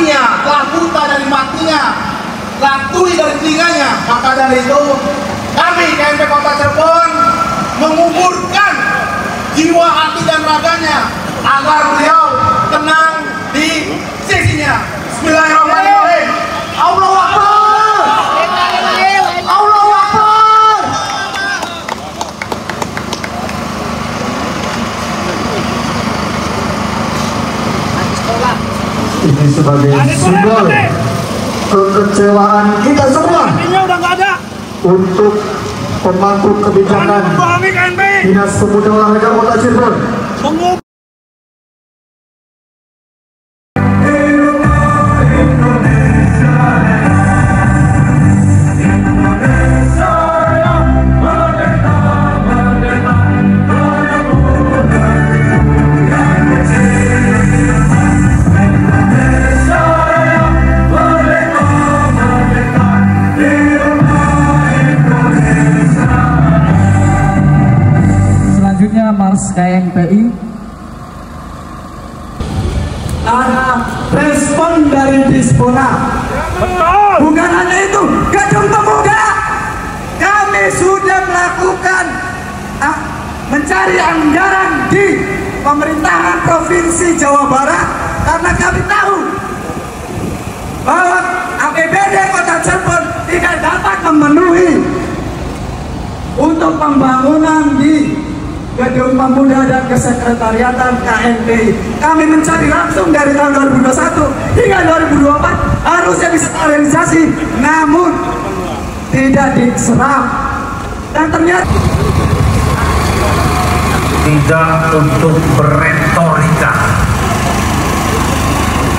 hatinya, telah buta dari matinya, telah tuli dari telinganya. Maka dari itu kami KMP Kota Cirebon menguburkan jiwa, hati dan raganya agar beliau tenang di sisinya. Bismillahirrahmanirrahim. Allahu Akbar. Allahu Akbar. Ini sebagai simbol kekecewaan kita semua untuk pemangku kebijakan Dinas Pemuda Olahraga Kota Cirebon. Mars KMPI. Ada respon dari Dispora. Betul. Bukan hanya itu, Gedung Pemuda kami sudah melakukan mencari anggaran di pemerintahan Provinsi Jawa Barat karena kami tahu bahwa APBD Kota Cirebon tidak dapat memenuhi untuk pembangunan di Gedung Pemuda dan Kesekretariatan KMPI. Kami mencari langsung dari tahun 2021 hingga 2024 harusnya bisa terrealisasi, namun tidak diserap. Dan ternyata tidak untuk berretorika,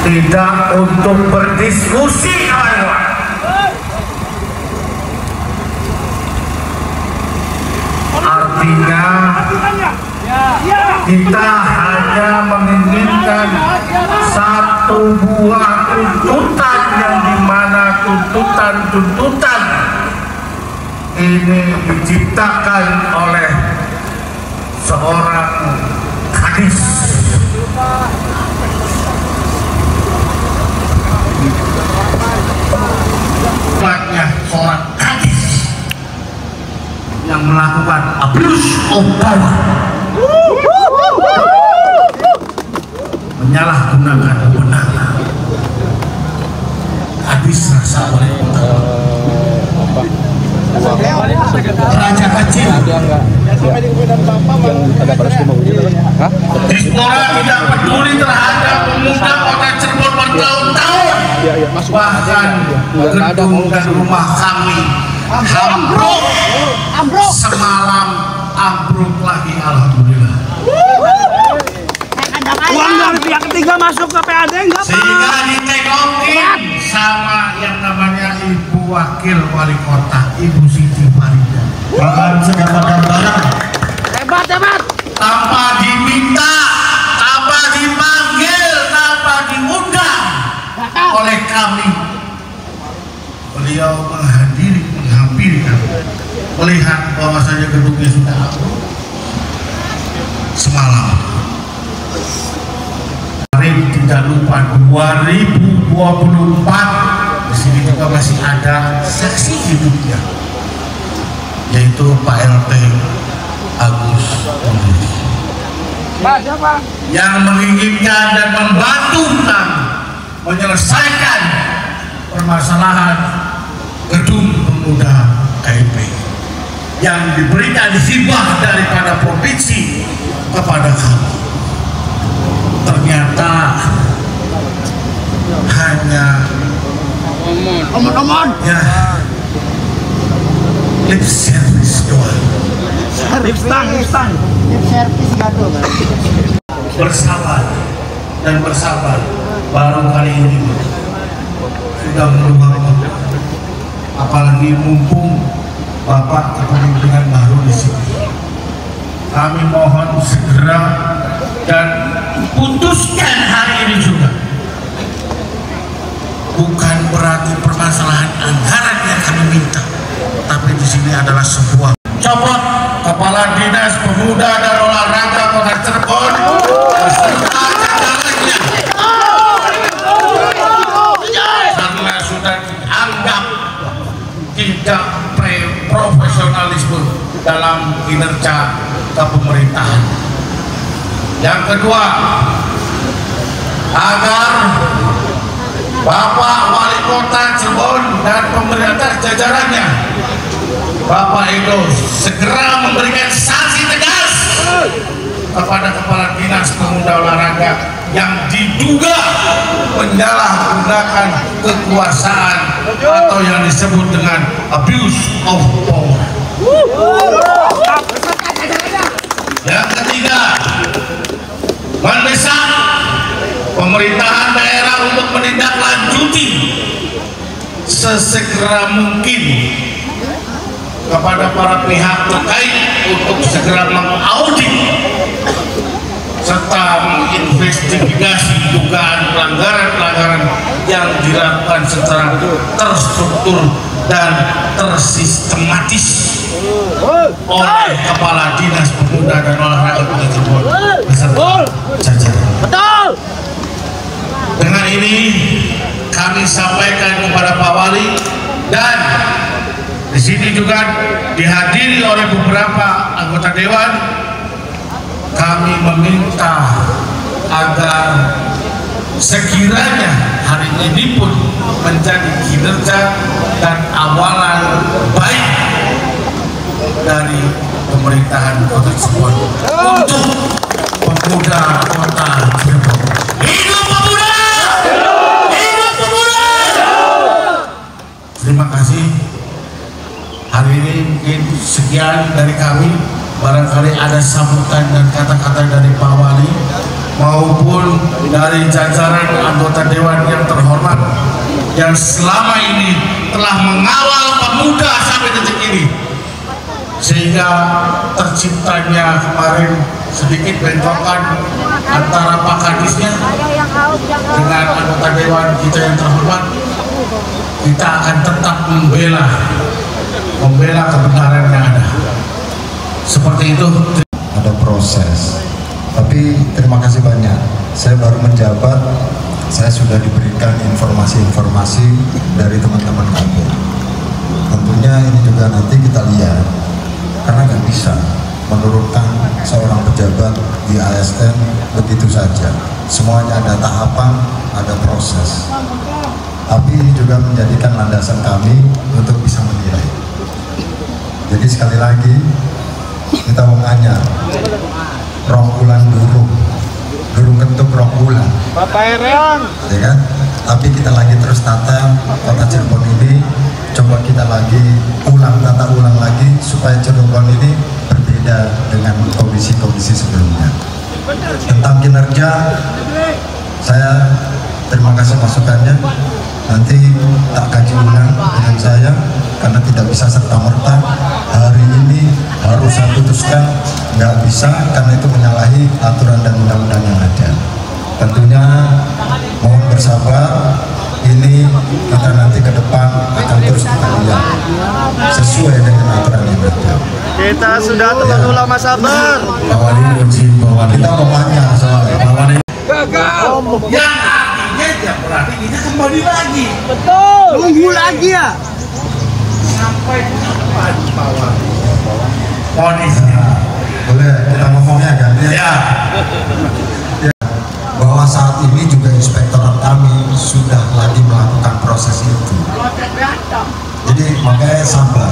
tidak untuk berdiskusi, artinya kita hanya menginginkan satu buah tuntutan, yang dimana tuntutan ini diciptakan oleh seorang gadis seorang gadis yang melakukan abuse of power, menyalahgunakan kewenangan, habis rasa oleh raja kecil. Dispora tidak peduli terhadap pemuda Kota Cirebon bertahun-tahun, bahkan gedung dan rumah kami ambruk, semalam ambruk lagi, alhamdulillah. Uang dari pihak ketiga masuk ke PAD enggak, Pak? Sehingga ditegokin sama yang namanya Ibu Wakil Wali Kota, Ibu Siti Farida. Bahkan sedapat gambaran, Hebat. tanpa diminta, tanpa dipanggil, tanpa diundang oleh kami, beliau menghampiri kami, melihat bahwasanya gedungnya sudah ambruk semalam. Tidak lupa 2024 di sini juga masih ada saksi hidupnya, yaitu Pak LT Agus Putri, yang menginginkan dan membantu kami menyelesaikan permasalahan gedung pemuda KMP yang diberikan hibah daripada provinsi kepada kami. Ternyata hanya omon ya lip service doang. lip stang Bersabar dan bersabar, baru kali ini sudah meluang, apalagi mumpung Bapak kepemimpinan baru di sini. Kami mohon segera dan putuskan hari ini juga. Bukan berarti permasalahan anggaran yang kami minta, tapi di sini adalah sebuah copot Kepala Dinas Pemuda dan Olahraga Kota Cirebon beserta jajarannya. kerja kepemerintahan. Yang kedua, agar Bapak Wali Kota Cirebon dan pemerintah jajarannya, Bapak Edo, segera memberikan sanksi tegas kepada Kepala Dinas Pemuda Olahraga yang diduga menyalahgunakan kekuasaan atau yang disebut dengan abuse of power. Yang ketiga, mendesak pemerintahan daerah untuk menindaklanjuti sesegera mungkin kepada para pihak terkait untuk segera mengaudit serta menginvestigasi dugaan pelanggaran-pelanggaran yang dilakukan secara terstruktur dan tersistematis oleh Kepala Dinas Pemuda dan Olahraga Kota Cirebon beserta jajaran. Dengan ini kami sampaikan kepada Pak Wali, dan di sini juga dihadiri oleh beberapa anggota dewan. Kami meminta agar sekiranya hari ini pun menjadi kinerja dan awalan baik dari pemerintahan Kota Cirebon untuk pemuda Kota Cirebon. Hidup pemuda! Hidup pemuda! Terima kasih. Hari ini mungkin sekian dari kami. Barangkali ada sambutan dan kata-kata dari Pak Wali maupun dari jajaran anggota dewan yang terhormat yang selama ini telah mengawal pemuda sampai detik ini, sehingga terciptanya kemarin sedikit bentrokan antara Pak Kadisnya dengan anggota dewan kita yang terhormat. Kita akan tetap membela kebenaran yang ada. Seperti itu. Ada proses, tapi terima kasih banyak. Saya baru menjabat, saya sudah diberikan informasi-informasi dari teman-teman kami. Tentunya ini juga nanti kita lihat, karena nggak bisa menurunkan seorang pejabat di ASN begitu saja. Semuanya ada tahapan, ada proses. Tapi ini juga menjadikan landasan kami untuk bisa menilai. Jadi sekali lagi, kita mau nanya, rongkulan durung kentuk rongkulan, Bapak Erang, ya kan? Tapi kita lagi terus tata Kota Cirebon ini, coba kita lagi tata ulang lagi supaya Cirebon ini berbeda dengan kondisi-kondisi sebelumnya. Tentang kinerja, saya terima kasih masukannya. Nanti tak kaji ulang dengan saya, karena tidak bisa serta-merta hari ini harus saya putuskan, nggak bisa, karena itu menyalahi aturan dan undang-undang yang ada. Tentunya mohon bersabar, ini kita nanti ke depan akan terus kita lihat sesuai dengan aturan yang ada. kita sudah terlalu lama sabar. Pak Wali uji, kita pemainnya soalnya Pak Wali. Yang artinya ya berarti kita kembali lagi. Betul. Nunggu lagi ya. Sampai kapan Pak Wali? Ponisnya. Boleh kita ngomongnya kan ya? Ya. Bahwa saat ini juga inspektorat kami sudah lagi melakukan proses itu. Jadi makanya sabar,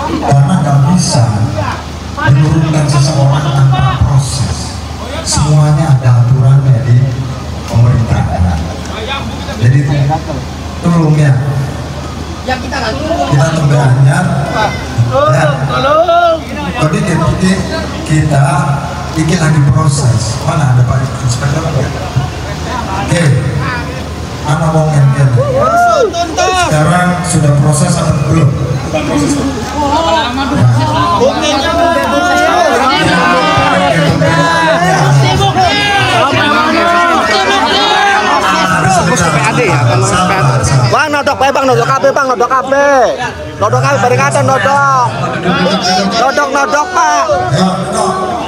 karena nggak bisa menurunkan seseorang tanpa proses. Semuanya ada aturannya di pemerintahan. Jadi tolong ya, kita tunggu anyar. Tadi deputi kita bikin lagi proses. Mana ada Pak Inspektor? Oke, anak mau ngengkel. Sekarang sudah proses atau belum? Bang, nodok bae bang, nodok kabeh bang, nodok kabeh. Nodok kabeh barengkatan nodok. Nodok Pak.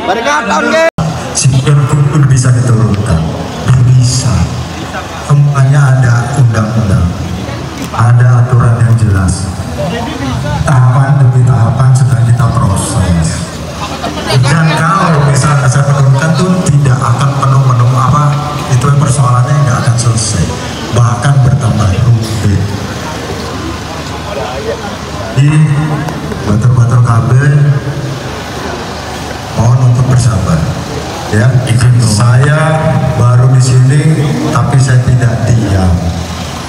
Barengkatan nggih. Sikon pun bisa diturunkan. Bisa. Semuanya ada undang-undang. Ada aturan yang jelas. Tahapan demi tahapan sedang kita proses. saya menurunkan tuh tidak akan penuh apa itu persoalannya nggak akan selesai, bahkan bertambah rumit. Di batur-batur KB mohon untuk bersabar ya. Saya baru di sini tapi saya tidak diam.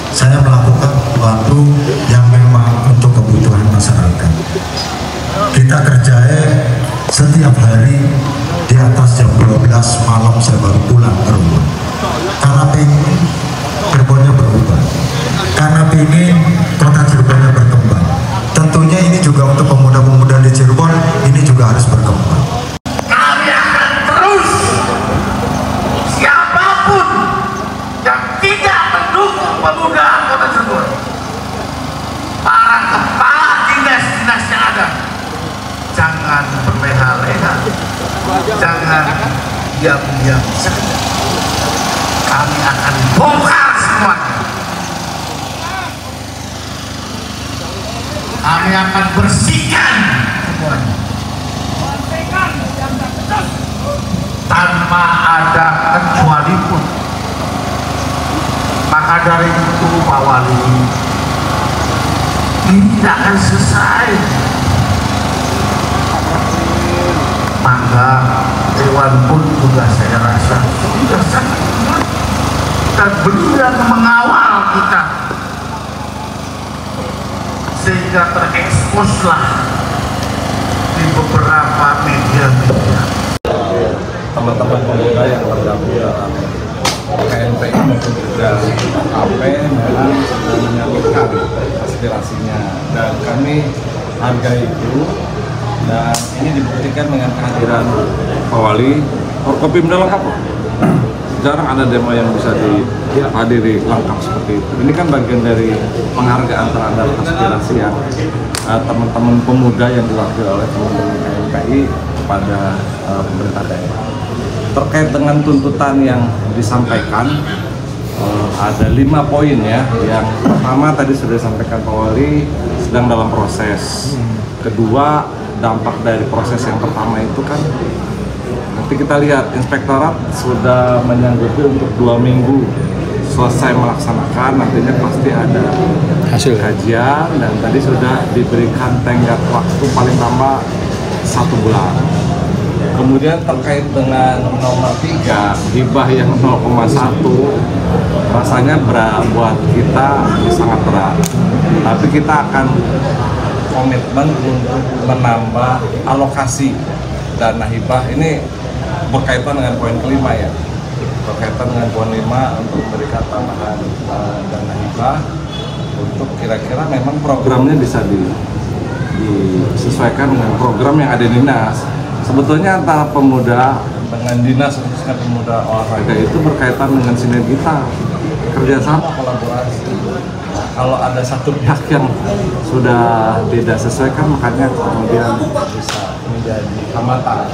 Saya melakukan sesuatu yang memang untuk kebutuhan masyarakat. Kita kerjain setiap hari di atas jam 12 malam saya baru pulang ke rumah. Karena pengen Cirebonnya berubah, karena pengen kota Cirebonnya berkembang. Tentunya ini juga untuk pemuda-pemuda di Cirebon ini juga harus berkembang. Kami akan terus, siapapun yang tidak mendukung pemuda kota Cirebon, para kepala dinas-dinas yang ada, jangan berleha-leha, jangan diam-diam saja. Kami akan bongkar semuanya. Kami akan bersihkan semuanya tanpa ada kecuali pun. Maka dari itu Pak Wali, ini tidak akan selesai. Maka Dewan pun juga saya rasa sudah sangat kuat dan beliau yang mengawal kita sehingga tereksposlah di beberapa media-media. Teman-teman pemuda yang tergabung dalam KNPI maupun juga AP memang sedang menyampaikan aspirasinya dan kami hargai itu, dan ini dibuktikan dengan kehadiran Pak Wali. Forkopimda lengkap, jarang ada demo yang bisa dihadiri lengkap seperti itu. Ini kan bagian dari penghargaan terhadap aspirasi yang teman-teman pemuda yang diwakili oleh teman-teman KNPI kepada pemerintah daerah. Terkait dengan tuntutan yang disampaikan, ada 5 poin ya. Yang pertama tadi sudah disampaikan Pak Wali, sedang dalam proses. Kedua, dampak dari proses yang pertama itu kan nanti kita lihat inspektorat sudah menyanggupi untuk 2 minggu selesai melaksanakan, nantinya pasti ada hasil kajian dan tadi sudah diberikan tenggat waktu paling lama 1 bulan. Kemudian terkait dengan nomor 3, hibah yang 0,1 rasanya berat buat kita, sangat berat, tapi kita akan komitmen untuk menambah alokasi dana hibah. Ini berkaitan dengan poin kelima ya, berkaitan dengan poin 5 untuk memberikan tambahan dana hibah untuk kira-kira memang programnya bisa disesuaikan dengan program yang ada di dinas. Sebetulnya antara pemuda dengan dinas, khususnya pemuda olahraga itu berkaitan dengan sinergita, kerjasama, kolaborasi. Kalau ada satu pihak yang sudah tidak sesuaikan, makanya kemudian bisa menjadi hambatan.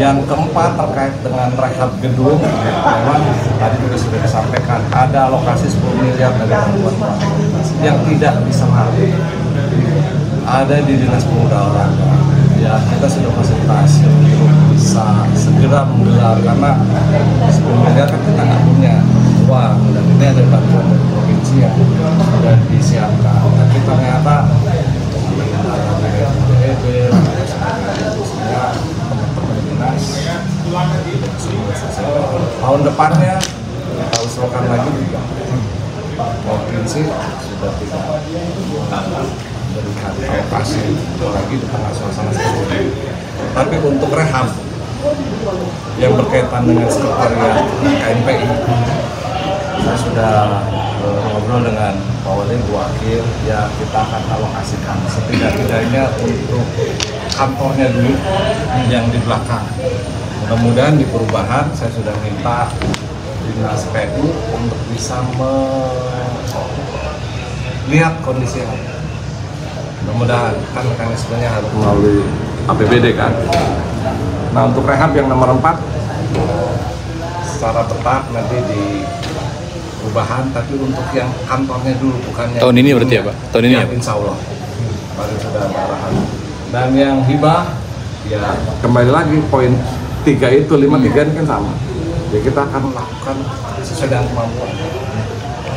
Yang keempat terkait dengan rehab gedung, memang tadi juga sudah disampaikan ada alokasi 10 miliar dari bantuan yang tidak bisa hadir. Ada di Dinas Pemuda Olahraga. Ya, kita sudah fasilitasi untuk bisa segera menggelar, karena 10 miliar kan kita nggak punya uang, dan ini ada bantuan dari provinsi yang sudah disiapkan. Tapi ternyata teman-teman dinas tahun depannya kita usulkan lagi juga provinsi sudah tidak berikan alokasi lagi di tengah suasana seperti ini. Tapi untuk rehab yang berkaitan dengan sekretariat KNPI, saya sudah ngobrol dengan Pak Wali Wakil, ya kita akan alokasikan setidak-tidaknya untuk kantornya dulu yang di belakang. Mudah-mudahan di perubahan saya sudah minta Dinas PU untuk bisa melihat kondisi yang mudah-mudahan kan mekanismenya harus melalui APBD kan. Nah, untuk rehab yang nomor 4 secara tetap nanti di perubahan, tapi untuk yang kantornya dulu, bukannya tahun ini berarti ya Pak? Tahun ini ya? Insya Allah baru sudah ada arahan. Dan yang hibah ya kembali lagi poin tiga itu, 5-3 ini kan sama. Ya kita akan melakukan sesuai dengan kemampuan.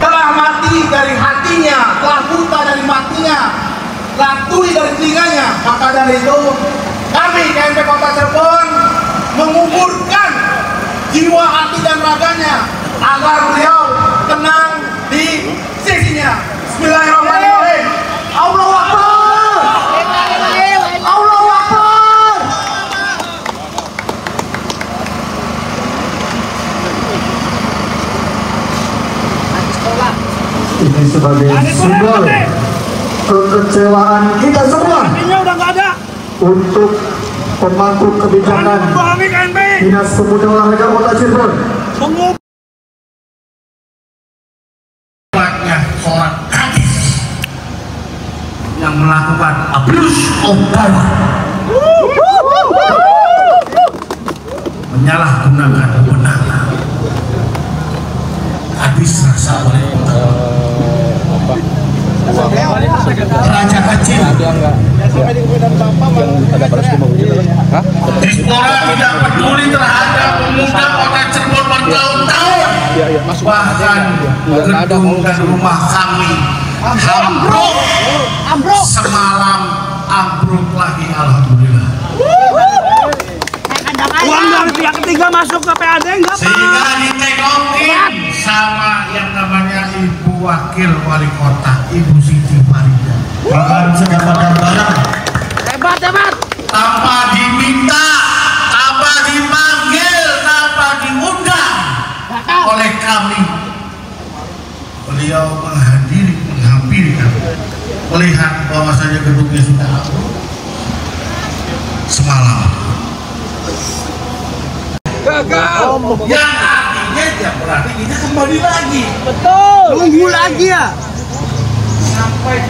Telah mati dari hatinya, telah buta dari matinya, telah tuli dari telinganya. Maka dari itu kami KMP Kota Cirebon menguburkan jiwa, hati dan raganya agar beliau tenang di sisinya. Bismillahirrahmanirrahim. Allahu Akbar. Allahu Akbar. Ini sebagai simbol kekecewaan kita semua untuk pemangku kebijakan Dinas Pemuda Olahraga Kota Cirebon. Seorang gadis yang melakukan abuse of power, menyalahgunakan kewenangan, habis rasa oleh raja kecil. Dispora tidak peduli terhadap pemuda Kota Cirebon bertahun-tahun. Bahkan gedung dan rumah kami ambruk, semalam ambruk lagi, alhamdulillah. Uang dari pihak ketiga masuk ke PAD enggak, Pak? Sehingga ditengokin sama yang namanya Ibu Wakil Wali Kota, Ibu Siti Farida. Bahkan sedapatkan barang Hebat. Tanpa diminta, tanpa dipanggil, tanpa diundang oleh kami, beliau menghampiri kami, melihat bahwasanya gedungnya sudah ambruk semalam. Gagal. Yang artinya ya berarti kita kembali lagi. Betul. Nunggu lagi ya. Sampai